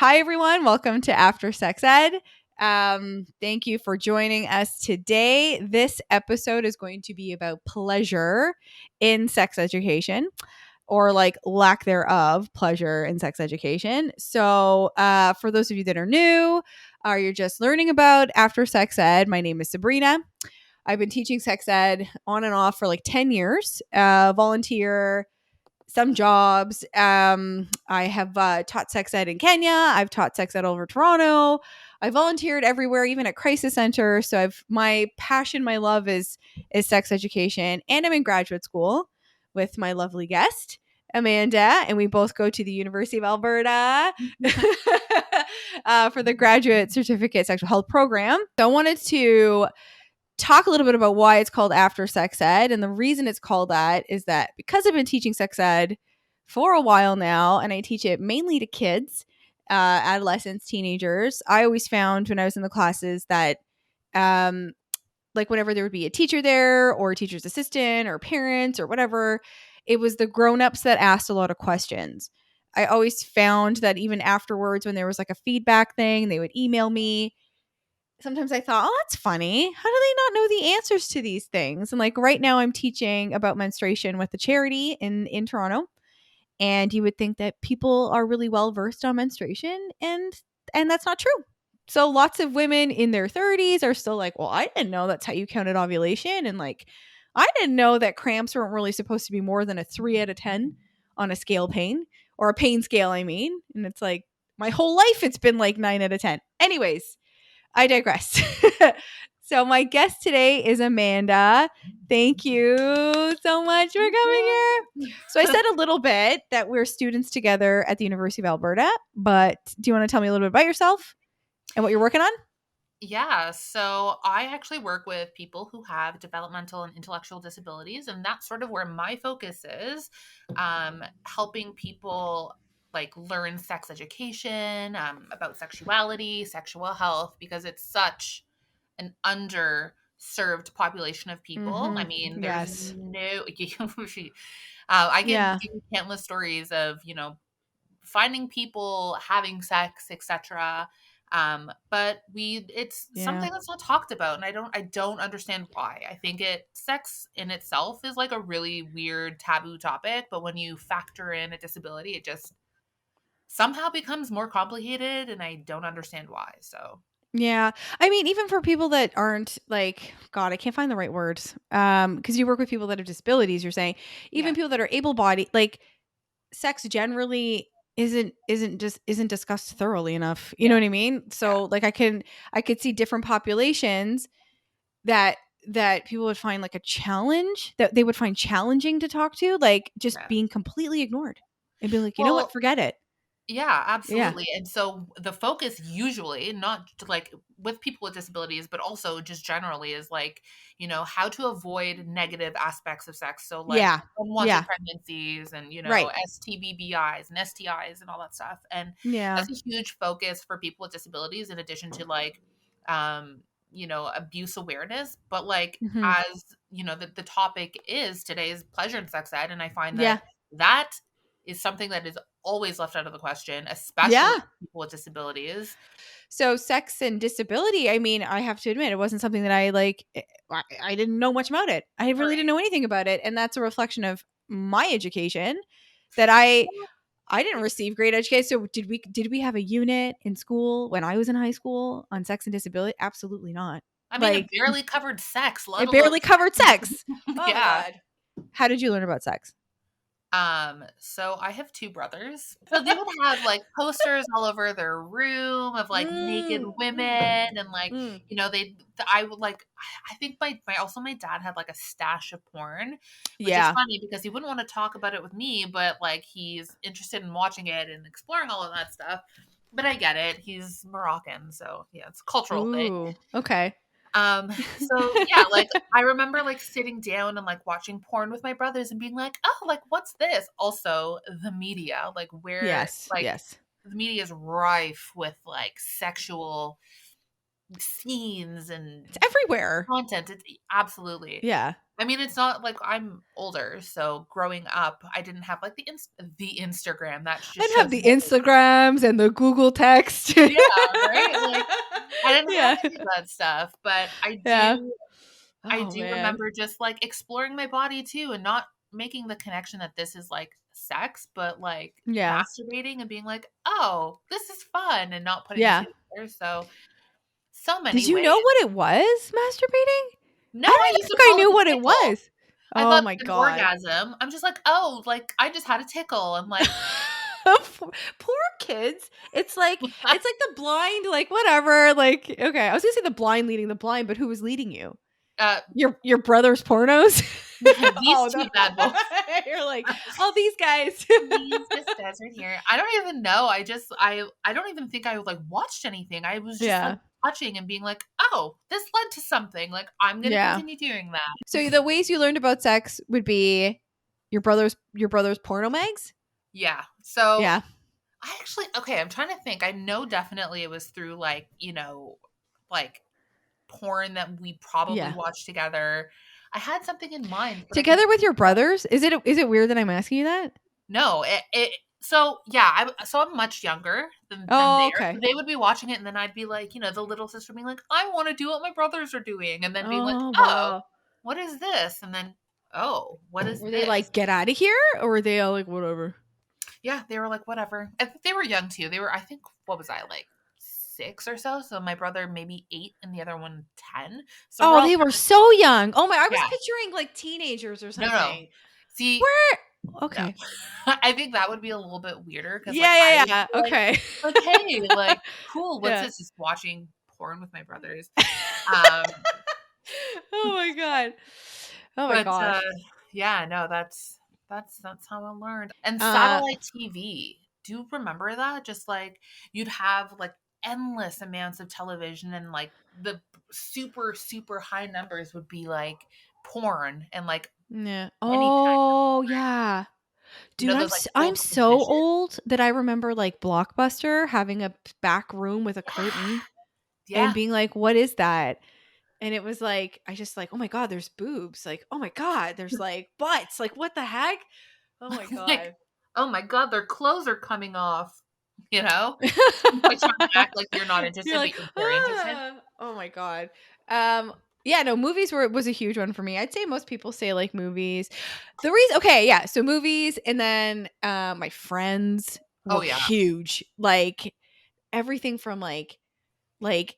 Hi, everyone. Welcome to After Sex Ed. Thank you for joining us today. This episode is going to be about pleasure in sex education, or like lack thereof pleasure in sex education. So for those of you that are new, or you're just learning about After Sex Ed, my name is Sabrina. I've been teaching sex ed on and off for like 10 years, volunteer, some jobs. I have taught sex ed in Kenya. I've taught sex ed all over Toronto. I volunteered everywhere, even at crisis center. So my passion, my love is sex education, and I'm in graduate school with my lovely guest, Amanda, and we both go to the University of Alberta for the graduate certificate sexual health program. So I wanted to talk a little bit about why it's called After Sex Ed. And the reason it's called that is that because I've been teaching sex ed for a while now, and I teach it mainly to kids, adolescents, teenagers, I always found when I was in the classes that like whenever there would be a teacher there or a teacher's assistant or parents or whatever, it was the grown-ups that asked a lot of questions. I always found that even afterwards, when there was like a feedback thing, they would email me. Sometimes I thought, oh, that's funny. How do they not know the answers to these things? And like right now I'm teaching about menstruation with a charity in Toronto. And you would think that people are really well versed on menstruation, and that's not true. So lots of women in their 30s are still like, well, I didn't know that's how you counted ovulation. And like, I didn't know that cramps weren't really supposed to be more than a 3 out of 10 on a scale pain, or a pain scale, I mean. And it's like, my whole life it's been like 9 out of 10. Anyways, I digress. So my guest today is Amanda. Thank you so much for coming here. So I said a little bit that we're students together at the University of Alberta, but do you want to tell me a little bit about yourself and what you're working on? Yeah, so I actually work with people who have developmental and intellectual disabilities, and that's sort of where my focus is, helping people like learn sex education, about sexuality, sexual health, because it's such an underserved population of people. I mean, there's Yes. no, I can Yeah. give you countless stories of, finding people having sex, etc. But it's Yeah. something that's not talked about, and I don't understand why. I think sex in itself is like a really weird taboo topic, but when you factor in a disability, it just somehow becomes more complicated, and I don't understand why. So Yeah. I mean, even for people that aren't like, God, I can't find the right words. Because you work with people that have disabilities, you're saying, even yeah, people that are able-bodied, like sex generally isn't discussed thoroughly enough. You know yeah, what I mean? yeah, So like I could see different populations that people would find like a challenge, that they would find challenging to talk to, like just yeah. being completely ignored and be like, you know what, Well, forget it. yeah, Yeah. absolutely. And so the focus usually, not to like with people with disabilities, but also just generally is like, how to avoid negative aspects of sex. So like Yeah. unwanted Yeah. pregnancies and, Right. STBBIs and STIs and all that stuff. And Yeah. that's a huge focus for people with disabilities in addition to like, abuse awareness. But like, Hmm. as the topic is today's pleasure and sex ed. And I find Yeah. that is something that is always left out of the question, especially Yeah. people with disabilities. So sex and disability, I mean, I have to admit, it wasn't something that I like. I didn't know much about it. I really didn't Right. know anything about it, and that's a reflection of my education, that I didn't receive great education. So did we have a unit in school when I was in high school on sex and disability? Absolutely not. I mean, it Like, barely covered sex, let it alone barely covered sex. Oh my yeah. god. How did you learn about sex? So I have two brothers. So they would have like posters all over their room of like naked Mm, women and like, mm. I would like I think my dad had like a stash of porn, which is Yeah. funny because he wouldn't want to talk about it with me, but like he's interested in watching it and exploring all of that stuff. But I get it. He's Moroccan, so yeah, it's a cultural thing. Ooh. Okay. So yeah, like I remember like sitting down and like watching porn with my brothers and being like, oh, like what's this? Also, the media, like where Yes. like Yes. the media is rife with like sexual scenes and It's everywhere. content. It's absolutely. Yeah. I mean, it's not like I'm older, so growing up, I didn't have like the Instagram that I just didn't have shows the me. Instagrams and the Google text. Yeah, right? Like I didn't have Yeah. any of that stuff, but Yeah. I Oh do man. remember just like exploring my body too and not making the connection that this is like sex, but like Yeah. masturbating and being like, "Oh, this is fun," and not putting the Yeah. two together. So Did many you ways. know what it was, masturbating? No, I I don't even used to think I call it knew a what it tickle. was. I Oh thought my an god. orgasm. I'm just like, "Oh, like I just had a tickle." I'm like, Poor kids. It's like the blind, like whatever. Like, okay, I was gonna say the blind leading the blind, but who was leading you? uh, Your brother's pornos? these Oh two no. bad boys. You're like, oh, these guys. These just guys right here. I don't even know. I don't even think I like watched anything. I was just like Yeah. touching and being like, "Oh, this led to something. Like I'm gonna Yeah. continue doing that." So the ways you learned about sex would be your brother's porno mags? Yeah. So Yeah. I actually okay. I'm trying to think. I know definitely it was through like like porn that we probably Yeah. watched together. I had something in mind, but I can Together with your brothers? Is it weird that I'm asking you that? no. It so yeah. I'm much younger than Oh, there. So okay. they would be watching it, and then I'd be like, the little sister being like, "I want to do what my brothers are doing," and then being like, Oh, "Oh, wow. what is this?" And then, "Oh, what is Were they this?" like, get out of here? Or were they all like, whatever? Yeah, they were like, "Whatever." I think they were young too. They were, I think, what was I like 6 or so? So my brother maybe 8, and the other one 10. So we're Oh, all they were so young. Oh my, I was yeah. picturing like teenagers or No, no. something. See, Where? no. Okay. I think that would be a little bit weirder because, like, Yeah, I yeah, would yeah. be Okay. like, "Hey, like, cool, what's Yeah. this?" Just watching porn with my brothers. Um, Oh my god. Oh my but, gosh. yeah, no, that's how I learned. And Uh satellite TV, do you remember that? Just, like, you'd have, like, endless amounts of television and, like, the super, super high numbers would be, like, porn and, like, yeah. any kind of Oh, yeah. Dude, those, like, I'm full so position. old that I remember like Blockbuster having a back room with a curtain and Yeah. being like, "What is that?" And it was like I just like, "Oh my god, there's boobs." Like, "Oh my god, there's like butts." Like, "What the heck?" Oh my Like, god. "Oh my god, their clothes are coming off," you know? Like, trying to act like you're not You're interested, but like, you're very interested. "Ah." Oh my god. Um, yeah, no, movies was a huge one for me. I'd say most people say like movies. The reason okay, yeah, so movies and then my friends Oh, were yeah. huge. Like everything from like like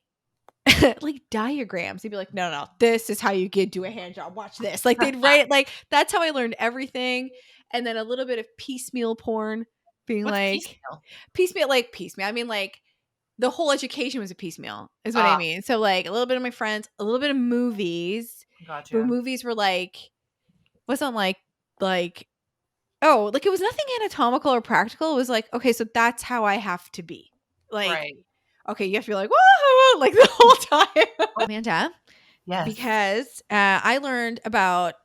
diagrams. They'd be like, "No, no, no, this is how you get do a hand job. Watch this." Like they'd write it like that's how I learned everything. And then a little bit of piecemeal porn being What's like piecemeal? piecemeal. I mean like the whole education was a piecemeal, is what I Ah, mean. So like a little bit of my friends, a little bit of movies, but gotcha. movies were like wasn't like oh, like it was nothing anatomical or practical. It was like, okay, so that's how I have to be. Like, Right. okay, you have to be like, whoa, like the whole time. Amanda, Yes. because I learned about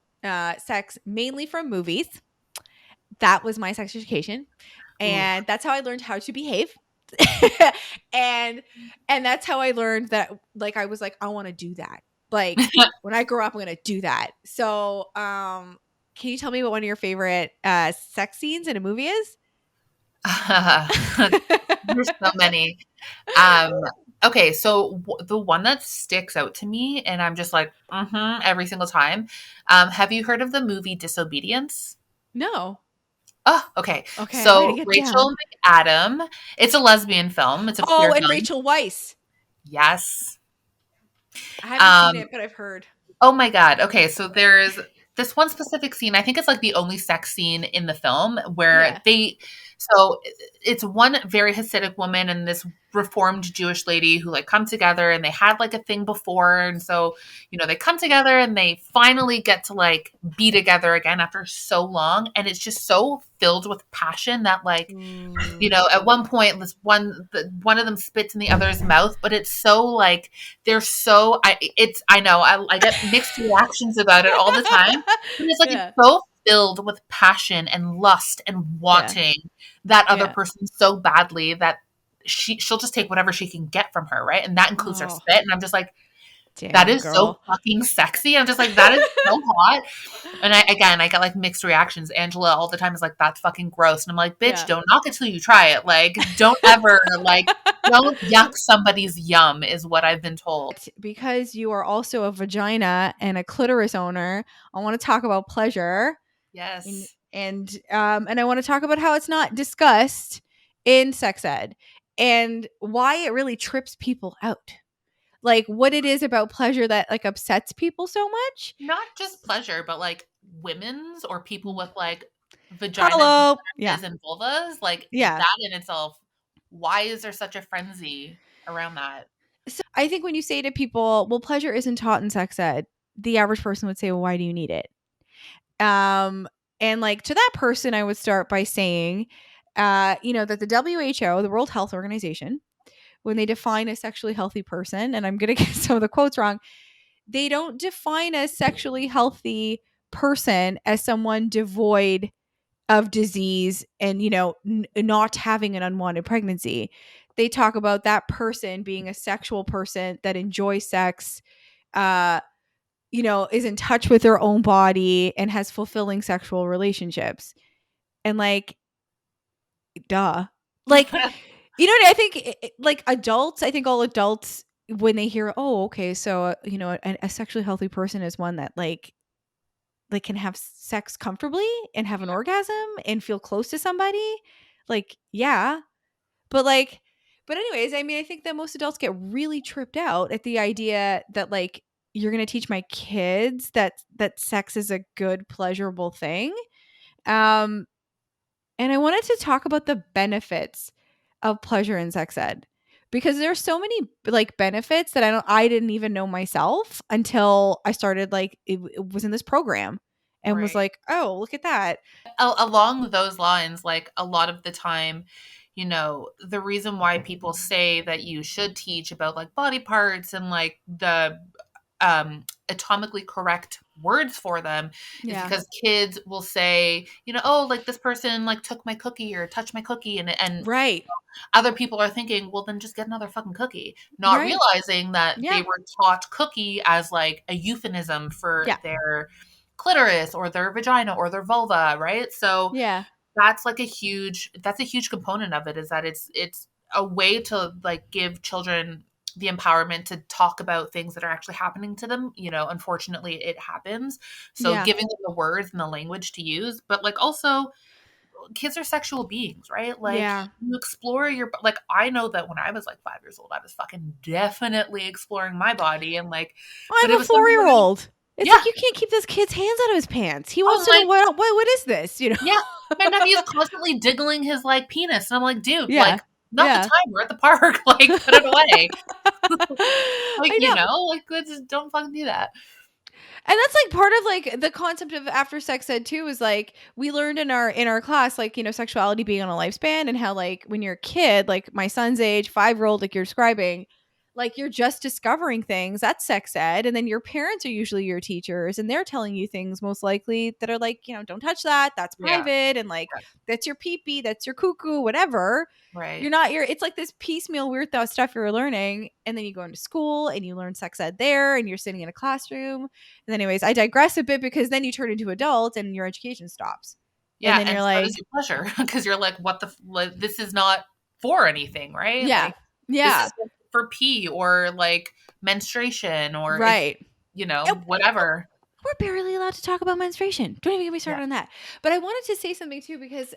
sex mainly from movies. That was my sex education. Oof. And that's how I learned how to behave. and and that's how I learned that like I was like I want to do that. Like when I grow up I'm going to do that. So, can you tell me what one of your favorite sex scenes in a movie is? There's so many. Um, okay, so the one that sticks out to me, and I'm just like, every single time. Have you heard of the movie Disobedience? No. Oh, okay. Okay, I'm writing So it Rachel down. McAdam, it's a lesbian film. It's a Oh, queer and film. Rachel Weisz. Yes. I haven't seen Um, it, but I've heard. oh my God. Okay, so there's this one specific scene. I think it's like the only sex scene in the film where Yeah. so it's one very Hasidic woman and this reformed Jewish lady who like come together and they had like a thing before. And so, they come together and they finally get to like be together again after so long. And it's just so filled with passion that like, Ooh. at one point, one of them spits in the other's mouth, but it's so like they're so. I know I get mixed reactions about it all the time, but it's like it's Yeah. so filled with passion and lust and Yeah. wanting that other Yeah. person so badly that she'll just take whatever she can get from her, right? And that includes her Oh, spit. And I'm just like, that damn, is so girl. fucking sexy. I'm just like, that is so hot. And I get like mixed reactions. Angela all the time is like, that's fucking gross. And I'm like, bitch, Yeah. don't knock it till you try it. Like, don't ever like, don't yuck somebody's yum is what I've been told. Because you are also a vagina and a clitoris owner, I want to talk about pleasure. Yes. And I want to talk about how it's not discussed in sex ed and why it really trips people out. Like what it is about pleasure that like upsets people so much. Not just pleasure, but like women's or people with like vaginas and Hello. Yeah. penises and vulvas, like Yeah. that in itself. Why is there such a frenzy around that? So I think when you say to people, well, pleasure isn't taught in sex ed, the average person would say, well, why do you need it? And like to that person, I would start by saying, that the WHO, the World Health Organization, when they define a sexually healthy person, and I'm going to get some of the quotes wrong, they don't define a sexually healthy person as someone devoid of disease and, not having an unwanted pregnancy. They talk about that person being a sexual person that enjoys sex, uh, is in touch with their own body and has fulfilling sexual relationships. And like, duh. Like, I think like adults, I think all adults, when they hear, oh, okay, so, a sexually healthy person is one that like can have sex comfortably and have an orgasm and feel close to somebody. Like, yeah. But like, but anyways, I mean, I think that most adults get really tripped out at the idea that like you're going to teach my kids that sex is a good, pleasurable thing. Um, and I wanted to talk about the benefits of pleasure in sex ed because there's so many like benefits that I didn't even know myself until I started like it was in this program and was Right. like, oh, look at that. Along those lines, like a lot of the time, the reason why people say that you should teach about like body parts and like the atomically correct words for them is Yeah. because kids will say, oh, like this person like took my cookie or touched my cookie, and Right. other people are thinking, well, then just get another fucking cookie, not Right. realizing that they Yeah. were taught cookie as like a euphemism for Yeah. their clitoris or their vagina or their vulva, right? So Yeah. that's a huge component of it, is that it's a way to like give children the empowerment to talk about things that are actually happening to them. Unfortunately it happens. So Yeah. giving them the words and the language to use, but like also kids are sexual beings, right? Like Yeah. you explore like I know that when I was like 5 years old, I was fucking definitely exploring my body and like, I but have it a was something where, 4-year-old. It's yeah. like you can't keep this kid's hands out of his pants. He Oh wants to know my, what is this, yeah. My nephew's constantly diggling his like penis. And I'm like, dude, Yeah. like, not the Yeah. time. We're at the park. Like, put it away. Like, I know. like, just don't fucking do that. And that's like part of like the concept of after sex ed too, is like we learned in our class, like, sexuality being on a lifespan and how like when you're a kid, like my son's age, 5-year-old, like you're describing, like you're just discovering things. That's sex ed. And then your parents are usually your teachers and they're telling you things most likely that are like, don't touch that. That's Yeah. private. And like, that's your pee pee. That's your cuckoo, whatever. Right. You're not your it's like this piecemeal weird thought stuff you're learning. And then you go into school and you learn sex ed there and you're sitting in a classroom. And anyways, I digress a bit because then you turn into adult and your education stops. And Yeah. then And you're so does like, your pleasure because you're like, what like, this is not for anything, right? yeah, Like, this yeah, is for pee or like menstruation or if, right. whatever. We're barely allowed to talk about menstruation. Don't even get me Yeah. started on that. But I wanted to say something too because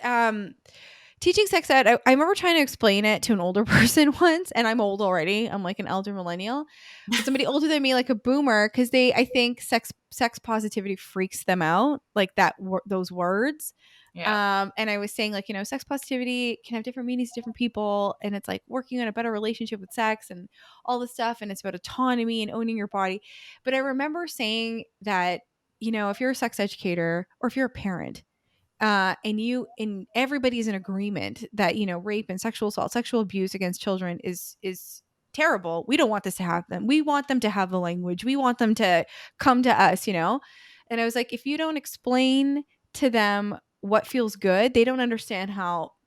teaching sex ed, I remember trying to explain it to an older person once, and I'm old already. I'm like an elder millennial, but somebody older than me, like a boomer, because I think sex positivity freaks them out, like those words. Yeah. And I was saying like, sex positivity can have different meanings to different people, and it's like working on a better relationship with sex and all this stuff, and it's about autonomy and owning your body. But I remember saying that, if you're a sex educator or if you're a parent, and everybody's in agreement that rape and sexual assault, sexual abuse against children is terrible. We don't want this to happen. We want them to have the language. We want them to come to us. And I was like, if you don't explain to them what feels good, they don't understand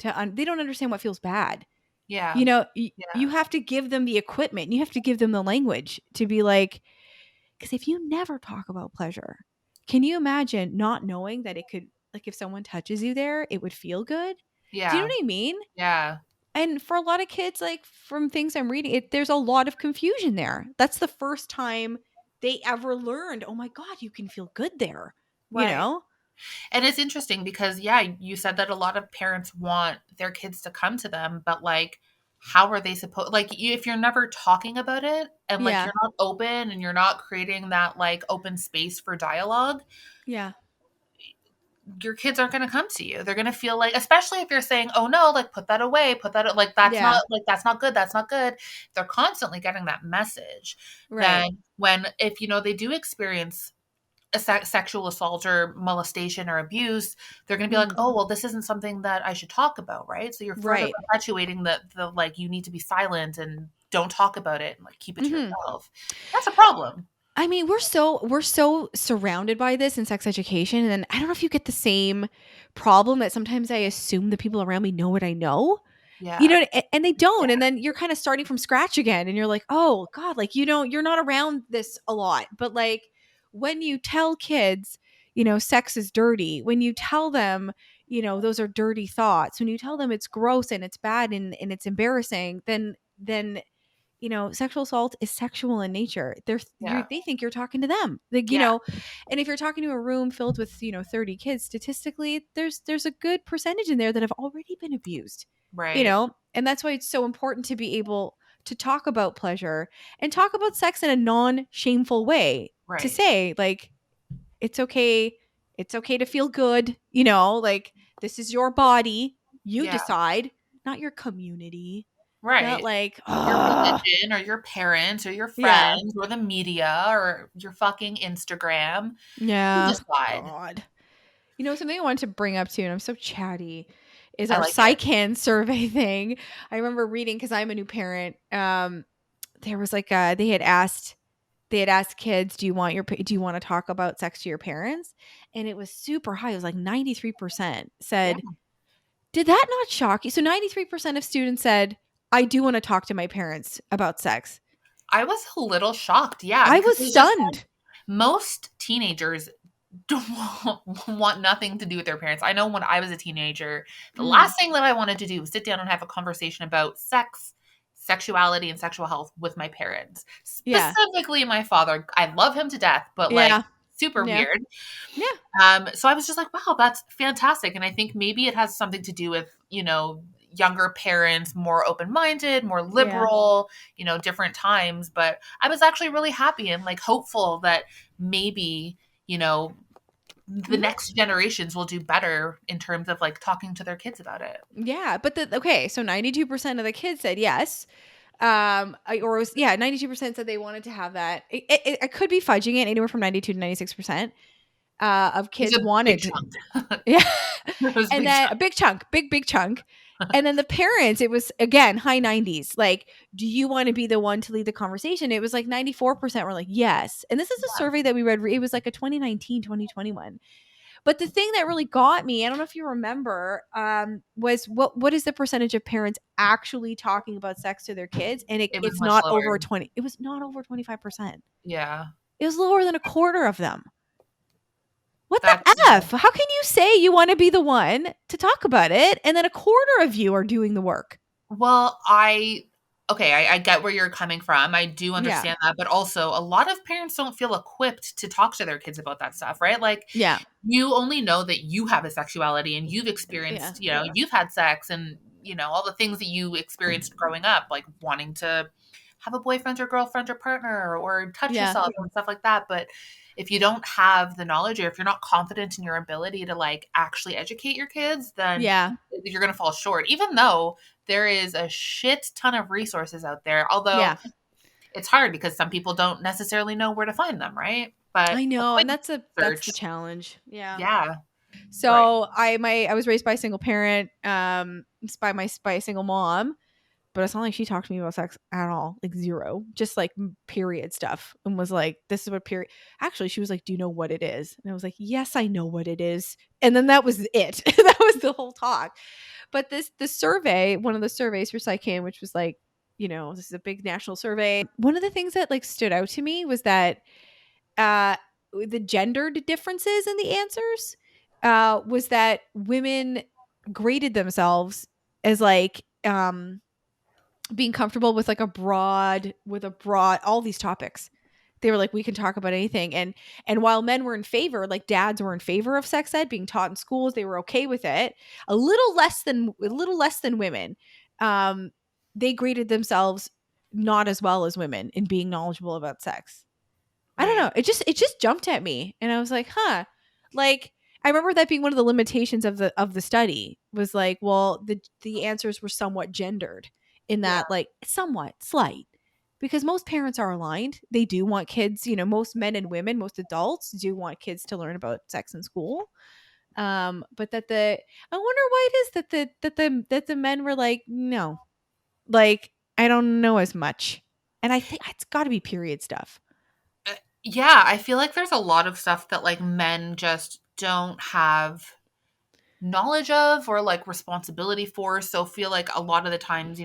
they don't understand what feels bad. Yeah. You know, Yeah. you have to give them the equipment. You have to give them the language to be like, because if you never talk about pleasure, can you imagine not knowing that it could, like, if someone touches you there, it would feel good? Do you know Yeah. what I mean? Yeah. And for a lot of kids, like from things I'm reading, there's a lot of confusion there. That's the first time they ever learned, oh my God, you can feel good there, you Right. know? And it's interesting because, yeah, you said that a lot of parents want their kids to come to them, but like, how are they supposed, like, if you're never talking about it and like Yeah. you're not open and you're not creating that like open space for dialogue, Yeah. your kids aren't going to come to you. They're going to feel like, especially if you're saying, "Oh no, like put that away, put that like Yeah. that's not good, that's not good." They're constantly getting that message. Right. Then when if they do experience a sexual assault or molestation or abuse, they're going to be like, Mhm. "Oh, well, this isn't something that I should talk about," right? So you're further Right. perpetuating the like you need to be silent and don't talk about it and like keep it to Mhm. yourself. That's a problem. I mean, we're so surrounded by this in sex education, and then I don't know if you get the same problem that sometimes I assume the people around me know what I know. You Yeah. know, and they Yeah. don't, and then you're kind of starting from scratch again, and you're like, "Oh god, like, you're not around this a lot." But, like, when you tell kids, sex is dirty, when you tell them, those are dirty thoughts, when you tell them it's gross and it's bad and it's embarrassing, then sexual assault is sexual in nature. Yeah. They think you're talking to them. Like, Yeah. and if you're talking to a room filled with, 30 kids, statistically, there's a good percentage in there that have already been abused. Right. And that's why it's so important to be able to talk about pleasure and talk about sex in a non-shameful way. To Right. say, like, it's okay to feel good, like, this is your body, you Yeah. decide, not your community. Not Right. like, Your ah, religion or your parents or your yeah. friends or the media or your fucking Instagram. You Yeah. decide. God. Something I wanted to bring up too, and I'm so chatty, is I our like it. PsyCan survey thing. I remember reading, because I'm a new parent. There was like they had asked kids, do you want to talk about sex to your parents? And it was super high. It was like 93% Yeah. said, did that not shock you? So 93% of students said, I do want to talk to my parents about sex. I was a little shocked. Yeah, I because was it was just like stunned. most teenagers don't want nothing to do with their parents. I know when I was a teenager, the Mhm. last thing that I wanted to do was sit down and have a conversation about sex, sexuality, and sexual health with my parents. Yeah. Specifically my father. I love him to death, but like Yeah. super Yeah. weird. Yeah. So I was just like, wow, that's fantastic. And I think maybe it has something to do with, younger parents, more open minded, more Yeah. liberal, different times. But I was actually really happy and like hopeful that maybe, the Mhm. next generations will do better in terms of like talking to their kids about it. Yeah, but okay, so 92% of the kids said yes. Or it was, yeah, 92% said they wanted to have that. I could be fudging it, anywhere from 92 to 96% of It was kids a big wanted to, chunk. yeah. It was a And big then chunk. a big chunk, big chunk. And then the parents, it was again high 90s. Like, do you want to be the one to lead the conversation? It was like 94% were like, yes. And this is a Yeah. survey that we read. It was like a 2019, 2021. But the thing that really got me, I don't know if you remember, was what is the percentage of parents actually talking about sex to their kids? And It was it's much not lower. over 20. It was not over 25%. Yeah. It was lower than a quarter of them. What the That's F? How can you say you want to be the one to talk about it, and then a quarter of you are doing the work? Well, okay, I get where you're coming from. I do Yeah. understand that, but also a lot of parents don't feel equipped to talk to their kids about that stuff, right? Like Yeah. you only know that you have a sexuality and you've Yeah. experienced, you've had sex and, all the things that you experienced growing up, like wanting to have a boyfriend or girlfriend or partner or touch Yeah. yourself and stuff like that. But if you don't have the knowledge or if you're not confident in your ability to like actually educate your kids, then Yeah. you're going to fall short, even though there is a shit ton of resources out there. Although Yeah. it's hard because some people don't necessarily know where to find them, right? But I a know, and quick that's the search, challenge. Yeah. yeah, right. So I was raised by a single parent, by a single mom, but it's not like she talked to me about sex at all, like zero, just like period stuff, and was like, "This is what period." Actually, she was like, "Do you know what it is?" And I was like, "Yes, I know what it is." And then that was it. That was the whole talk. But the survey, one of the surveys for PsyCan, which was like, this is a big national survey. One of the things that like stood out to me was that uh the gendered differences in the answers was that women graded themselves as like being comfortable with like a broad all these topics. They were like, we can talk about anything. And while men were in favor, like dads were in favor of sex ed being taught in schools, they were okay with it. A little less than women. Um, they graded themselves not as well as women in being knowledgeable about sex. I don't know. Right. It just jumped at me, and I was like, huh. Like I remember that being one of the limitations of the study was like, well, the answers were somewhat gendered in Yeah. that, like, somewhat slight, because most parents are aligned. They do want kids, most men and women, most adults do want kids to learn about sex in school. But I wonder why it is that the men were like, no, like I don't know as much, and I think it's got to be period stuff. Yeah, I feel like there's a lot of stuff that like men just don't have knowledge of or like responsibility for. So feel like a lot of the times,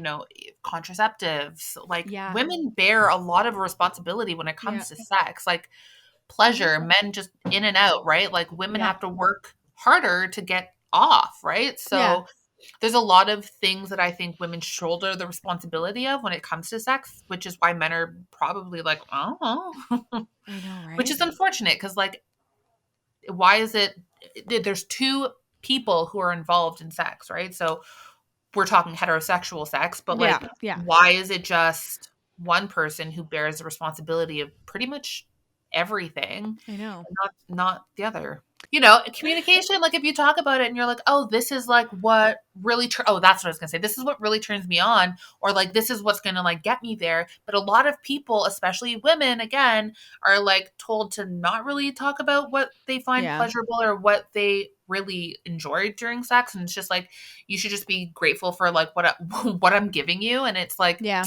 contraceptives, like Yeah, women bear a lot of responsibility when it yeah, comes to sex, like hmm, pleasure, men just in and out, right? Like women yeah, have to work harder to get off, right? yeah. So there's a lot of things that I think women shoulder the responsibility of when it comes to sex, which is why men are probably like, oh, I know, which right? is unfortunate because like why is it there's two people who are involved in sex, right? So we're talking heterosexual sex, but Yeah, like yeah. why is it just one person who bears the responsibility of pretty much everything I know. and not the other? Communication, like if you talk about it and you're like, oh, this is like what really oh, that's what I was gonna say, this is what really turns me on, or like this is what's gonna like get me there. But a lot of people, especially women, again, are like told to not really talk about what they find Yeah, pleasurable or what they really enjoyed during sex. And it's just like you should just be grateful for like what I'm giving you. And it's like, yeah.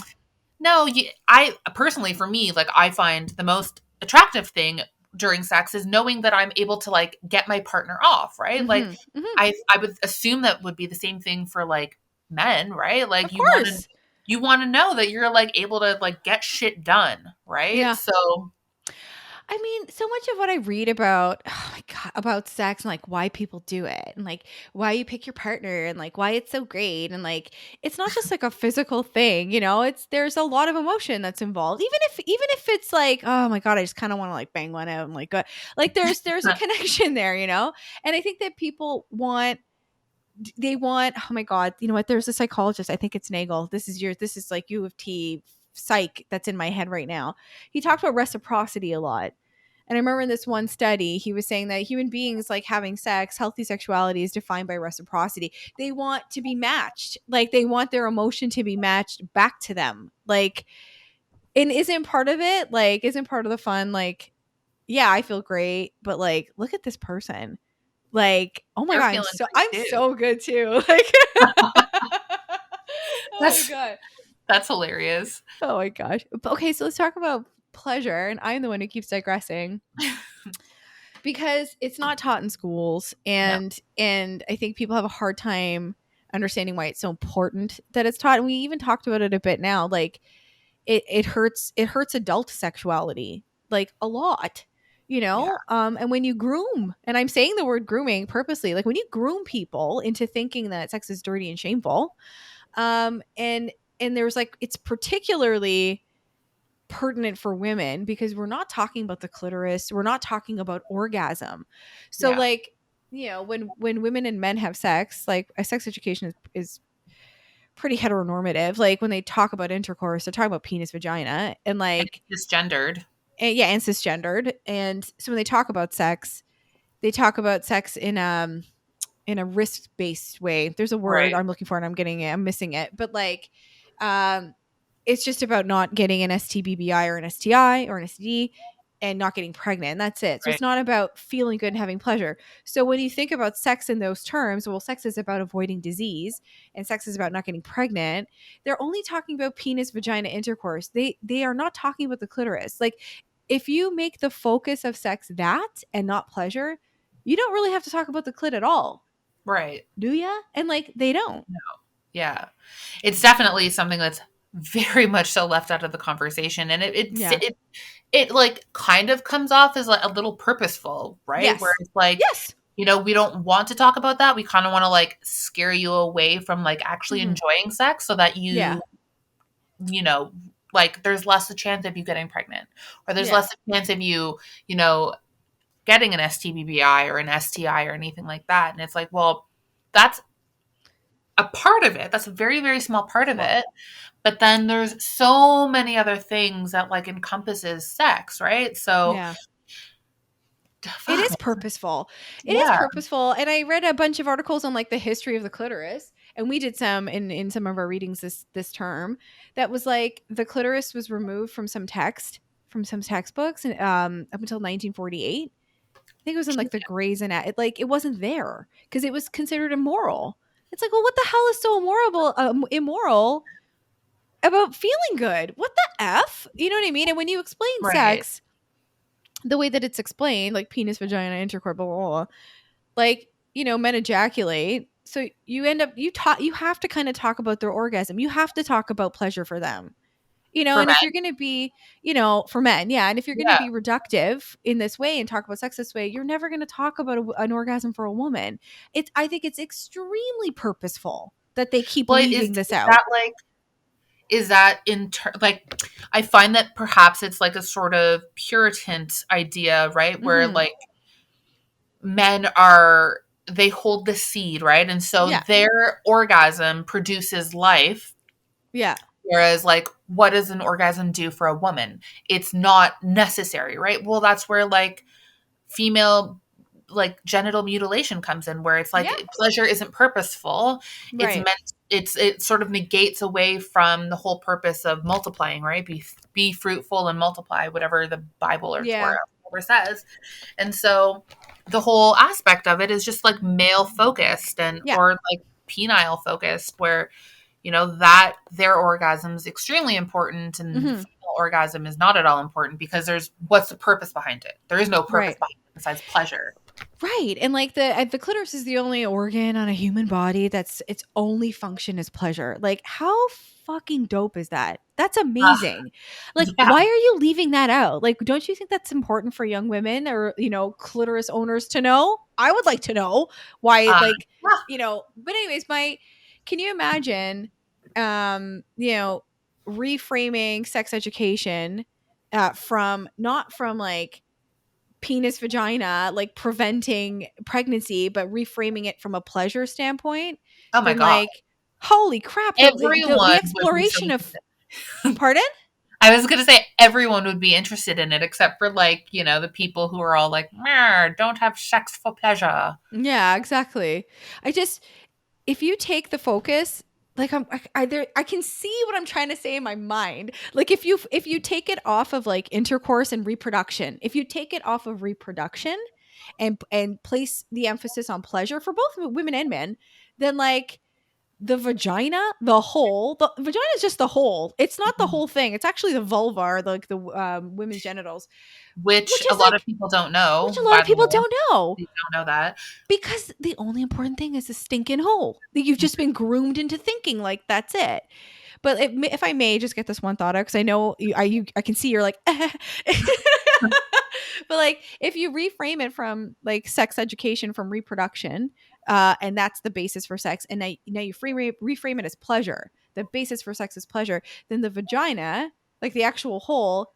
no, I personally, for me, like I find the most attractive thing during sex is knowing that I'm able to like get my partner off, right? Like Mhm, mhm. I would assume that would be the same thing for like men, right? Like Of course. you want to know that you're like able to like get shit done, right? Yeah. So I mean, so much of what I read about, oh my god, about sex and like why people do it and like why you pick your partner and like why it's so great and like it's not just like a physical thing, there's a lot of emotion that's involved. Even if it's like, oh my god, I just kind of want to like bang one out and like there's a connection there, And I think that people want they want, oh my god, you know what, there's a psychologist, I think it's Nagel, this is like U of T psych that's in my head right now. He talked about reciprocity a lot, and I remember in this one study he was saying that human beings like having sex, healthy sexuality is defined by reciprocity. They want to be matched, like they want their emotion to be matched back to them, like, and isn't part of the fun, like, yeah, I feel great, but like look at this person, like, oh my they're god, feeling I'm great too. so good too. Like oh my That's god. that's hilarious. Oh my gosh. Okay, so let's talk about pleasure. And I'm the one who keeps digressing because it's not taught in schools, No. and I think people have a hard time understanding why it's so important that it's taught. And we even talked about it a bit now. Like it hurts adult sexuality like a lot. Yeah. And when you groom, and I'm saying the word grooming purposely, like when you groom people into thinking that sex is dirty and shameful, and there's like, it's particularly pertinent for women because we're not talking about the clitoris, we're not talking about orgasm. So Yeah. like, when women and men have sex, like a sex education is pretty heteronormative. Like when they talk about intercourse, they're talking about penis, vagina, and And like, it's gendered. yeah, and cisgendered. And so when they talk about sex, they talk about sex in a risk based way. There's a word Right. I'm looking for and I'm missing it. But like, um, it's just about not getting an STBBI or an STI or an STD and not getting pregnant. And that's it. So Right. it's not about feeling good and having pleasure. So when you think about sex in those terms, well, sex is about avoiding disease and sex is about not getting pregnant. They're only talking about penis, vagina, intercourse. They are not talking about the clitoris. Like if you make the focus of sex that and not pleasure, you don't really have to talk about the clit at all. Right. Do ya? And like they don't. Yeah. It's definitely something that's very much so left out of the conversation. And Yeah. it like kind of comes off as like a little purposeful, right? Where Yes. it's like, Yes. we don't want to talk about that. We kind of want to like scare you away from like actually Hmm. enjoying sex so that Yeah. you know, like there's less a chance of you getting pregnant, or there's Yeah. less a chance of you know, getting an STBBI or an STI or anything like that. And it's like, well, that's a part of it. That's a very, very small part of Small. it. But then there's so many other things that like encompasses sex, right? So Yeah. It fuck is man. purposeful. It is Yeah. purposeful. And I read a bunch of articles on like the history of the clitoris. And we did some in some of our readings this term that was like the clitoris was removed from some textbooks and up until 1948. I think it was in like the Grey's Anatomy. It wasn't there because it was considered immoral. It's like, well, what the hell is so immoral about feeling good? What the f? You know what I mean? And when you explain Right. sex the way that it's explained, like penis, vagina, intercourse, blah blah blah, like men ejaculate. So you end up you have to kind of talk about their orgasm. You have to talk about pleasure for them. For And if men. you're going to be, for men, yeah. And if you're going to Yeah. be reductive in this way and talk about sex this way, you're never going to talk about an orgasm for a woman. I think it's extremely purposeful that they keep Well, leaving this is out. that like is that like I find that perhaps it's like a sort of Puritan idea, right? Where Hmm. like men are they hold the seed, right? And so Yeah. their orgasm produces life. Yeah. Whereas, like, what does an orgasm do for a woman? It's not necessary, right? Well, that's where like female like genital mutilation comes in, where it's Yeah. like pleasure isn't purposeful. It's Right. meant it sort of negates away from the whole purpose of multiplying, right? Be fruitful and multiply, whatever the Bible or Yeah. Torah or says. And so the whole aspect of it is just like male focused and Yeah. or like penile focused, where that their orgasm is extremely important and Hmm. female orgasm is not at all important because what's the purpose behind it? There is no purpose Right. behind it besides pleasure. Right. And like the clitoris is the only organ on a human body that's its only function is pleasure. Like how fucking dope is that? That's Ah, amazing. Like yeah. why are you leaving that out? Like don't you think that's important for young women or clitoris owners to know? I would like to know why Uh, like yeah. but anyways, my can you imagine reframing sex education from not from like penis vagina like preventing pregnancy but reframing it from a pleasure standpoint, Oh my then god. like holy crap, the Everyone would be so exploration of interested. pardon. I was gonna say everyone would be interested in it except for like, the people who are all like, "Meh, don't have sex for pleasure." Yeah, exactly. I just if you take the focus like I can see what I'm trying to say in my mind. Like if you take it off of like intercourse and reproduction, if you take it off of reproduction and place the emphasis on pleasure for both women and men, then like the vagina, the vagina is just the hole. It's not the Mhm. whole thing. It's actually the vulva, or like the women's genitals, Which which a is lot of like people don't which know, a lot by of the people way. don't know They don't know that. because the only important thing is the stinking hole. That you've just been groomed into thinking like that's it. But if I may just get this one thought out, because I know I can see you're like, but like if you reframe it from like sex education from reproduction, and that's the basis for sex, and now you reframe it as pleasure. The basis for sex is pleasure. Then the vagina, like the actual hole,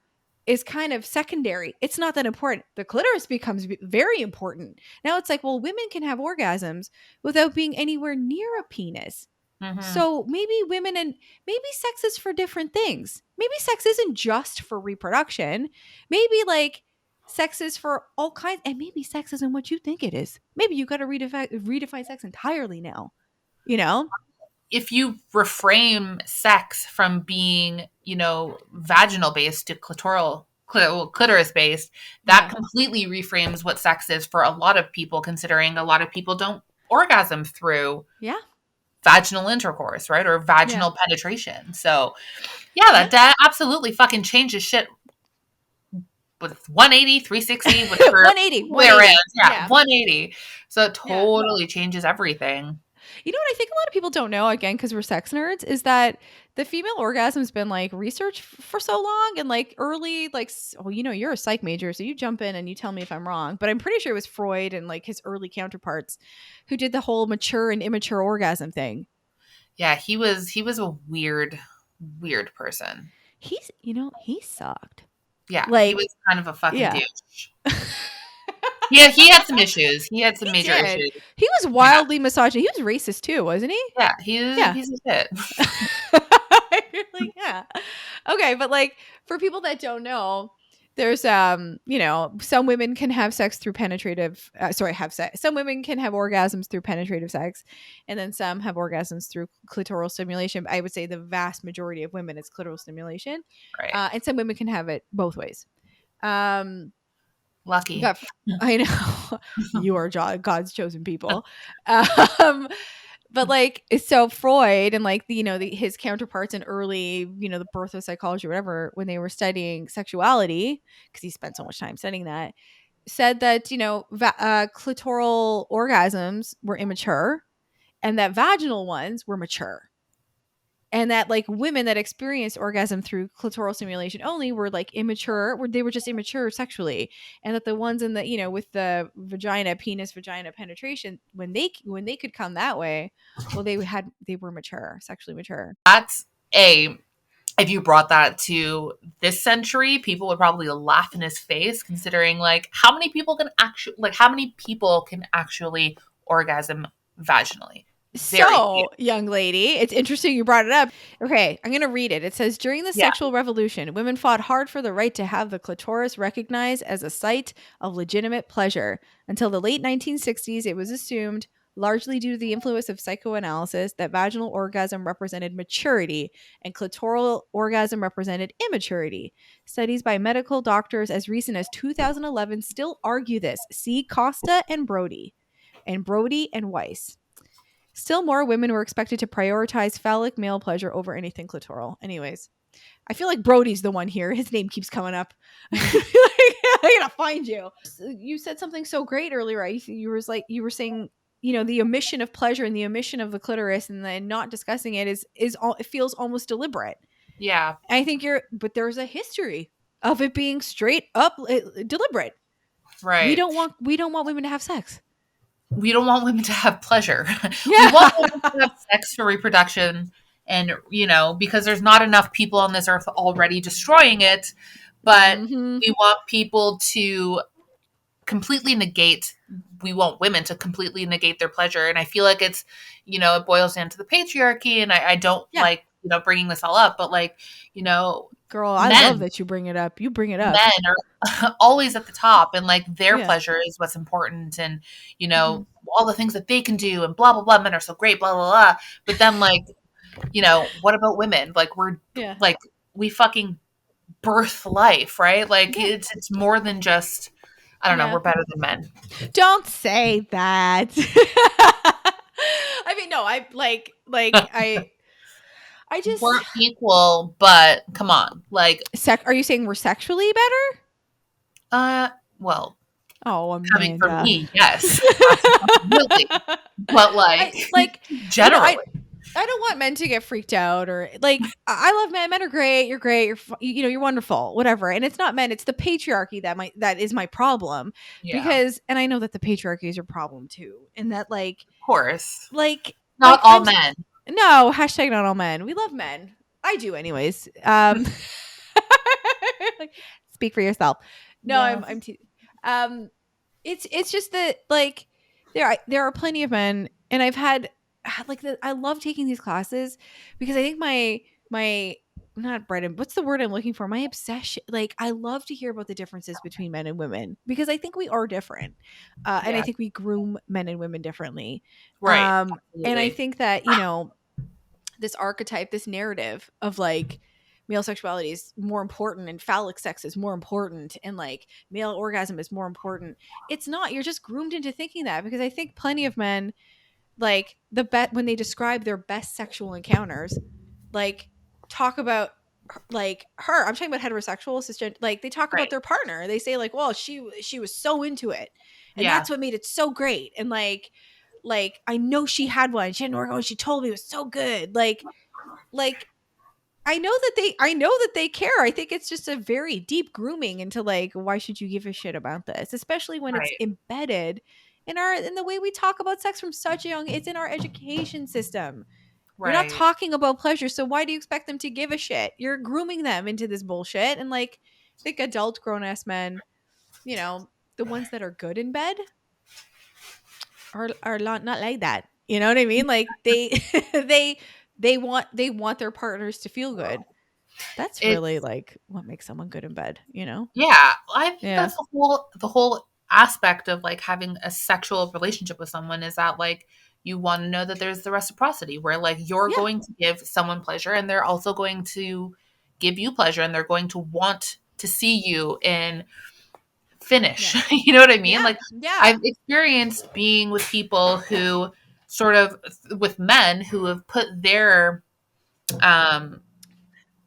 is kind of secondary. It's not that important. The clitoris becomes very important. Now it's like, well, women can have orgasms without being anywhere near a penis. Hmm. So maybe sex is for different things. Maybe sex isn't just for reproduction. Maybe like sex is for all kinds, and maybe sex isn't what you think it is. Maybe you got to redefine sex entirely now. You know? If you reframe sex from being, vaginal based to clitoris based, that Yeah. completely reframes what sex is for a lot of people, considering a lot of people don't orgasm through Yeah. vaginal intercourse, right? Or Yeah. vaginal penetration. So, yeah, Yeah. that absolutely fucking changes shit with 180, 360, whatever 180, there is. 180. Yeah, Yeah. 180. So it Yeah. totally changes everything. You know what I think a lot of people don't know, again, because we're sex nerds, is that the female orgasm's been like researched for so long, and like early, like, well, you know, you're a psych major, so you jump in and you tell me if I'm wrong, but I'm pretty sure it was Freud and like his early counterparts who did the whole mature and immature orgasm thing. Yeah, he was a weird person. He's, you know, he sucked. Yeah, he Like, was kind of a fucking yeah. douche. Yeah, he had some issues. He had some He major did. issues. He was Yeah, wildly misogynist. He was racist too, wasn't he? yeah, he's a Yeah. piece of shit. Like, yeah. Okay, but like for people that don't know, there's you know, some women can have sex through penetrative have sex. Some women can have orgasms through penetrative sex, and then some have orgasms through clitoral stimulation. I would say the vast majority of women it's clitoral stimulation. Right. And some women can have it both ways. Um Lucky. but I know you are God's chosen people. Um but like so Freud and like the, you know, his counterparts in early, you know, the birth of psychology or whatever, when they were studying sexuality, because he spent so much time studying that, said that, you know, clitoral orgasms were immature and that vaginal ones were mature, and that like women that experienced orgasm through clitoral stimulation only were like immature, where they were just immature sexually, and that the ones in the, you know, with the penis vagina penetration, when they could come that way, well, they were mature, sexually mature. That's a if you brought that to this century, people would probably laugh in his face, considering like how many people can actually orgasm vaginally? Very few. So, young lady, it's interesting you brought it up. Okay, I'm going to read it. It says, during the Yeah. sexual revolution, women fought hard for the right to have the clitoris recognized as a site of legitimate pleasure. Until the late 1960s, it was assumed, largely due to the influence of psychoanalysis, that vaginal orgasm represented maturity and clitoral orgasm represented immaturity. Studies by medical doctors as recent as 2011 still argue this. See Costa and Brody and Weiss. Still more women were expected to prioritize phallic male pleasure over anything clitoral. Anyways, I feel like Brody's the one here. His name keeps coming up. I gotta find you. You said something so great earlier. You were saying, you know, the omission of pleasure and the omission of the clitoris and then not discussing it it feels almost deliberate. Yeah. And I think but there's a history of it being straight up deliberate. We Right. don't want women to have sex. We don't want women to have pleasure. Yeah. We want women to have sex for reproduction and, you know, because there's not enough people on this earth already destroying it, but we want people to completely negate we want women to completely negate their pleasure. And I feel like it's, you know, it boils down to the patriarchy. And I don't like, you know, bringing this all up, but like, you know, girl, I love that you bring it up. You bring it up. Men are always at the top and like their pleasure is what's important. And, you know, all the things that they can do and blah, blah, blah. Men are so great, blah, blah, blah. But then like, you know, what about women? Like like we fucking birth life, right? Like it's more than just, I don't know, we're better than men. Don't say that. I mean, no, I just we're equal, but come on, like are you saying we're sexually better? Well, oh, Amanda. Coming from me, yes, absolutely. But like generally. You know, I don't want men to get freaked out or like I love men. Men are great. You're great. You're wonderful. Whatever. And it's not men. It's the patriarchy that is my problem. Yeah. Because and I know that the patriarchy is your problem too. And that like of course. Like not all men. No, hashtag not all men. We love men. I do anyways. Speak for yourself. No, yes. It's just that like there are plenty of men, and I've had like I love taking these classes because I think my not bread and what's the word I'm looking for? My obsession. Like I love to hear about the differences between men and women because I think we are different, and I think we groom men and women differently. Right. And I think that this archetype, this narrative of like male sexuality is more important and phallic sex is more important and like male orgasm is more important. It's not. You're just groomed into thinking that because I think plenty of men like when they describe their best sexual encounters, like talk about like her, I'm talking about heterosexual cisgender, like they talk about Right. their partner. They say like, well, she was so into it, and Yeah. that's what made it so great. And like I know she had one. She had an orgasm. She told me it was so good. Like I know that they care. I think it's just a very deep grooming into like, why should you give a shit about this? Especially when it's Right. embedded in the way we talk about sex from such a young, it's in our education system. You're not Right. talking about pleasure, so why do you expect them to give a shit? You're grooming them into this bullshit. And like I think adult grown ass men, you know, the ones that are good in bed are not like that. You know what I mean? Like they they want their partners to feel good. That's really It's like what makes someone good in bed, you know? Yeah, I think Yeah. that's the whole aspect of like having a sexual relationship with someone is that like you want to know that there's the reciprocity where like you're Yeah. going to give someone pleasure and they're also going to give you pleasure and they're going to want to see you in finish. Yeah. You know what I mean? Yeah. Like Yeah. I've experienced being with people who sort of with men who have put their um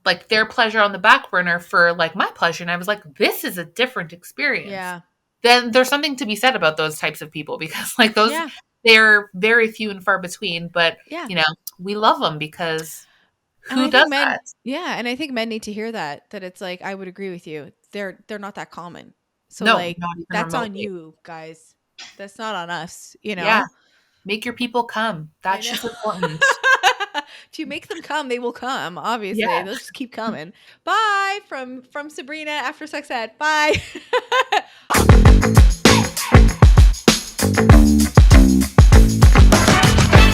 like their pleasure on the back burner for like my pleasure. And I was like, this is a different experience. Yeah. Then there's something to be said about those types of people because like those Yeah. they're very few and far between, but Yeah. you know, we love them because And who I think does men that? yeah, and I think men need to hear that it's like I would agree with you. They're not that common. So No, like not even that's on remotely. you, guys. That's not on us, you Yeah. know? Make your people come. I That's know. just important. If you make them come, they will come. Yeah. Obviously, they'll just keep coming. Bye from Sabrina after sex ed. Bye.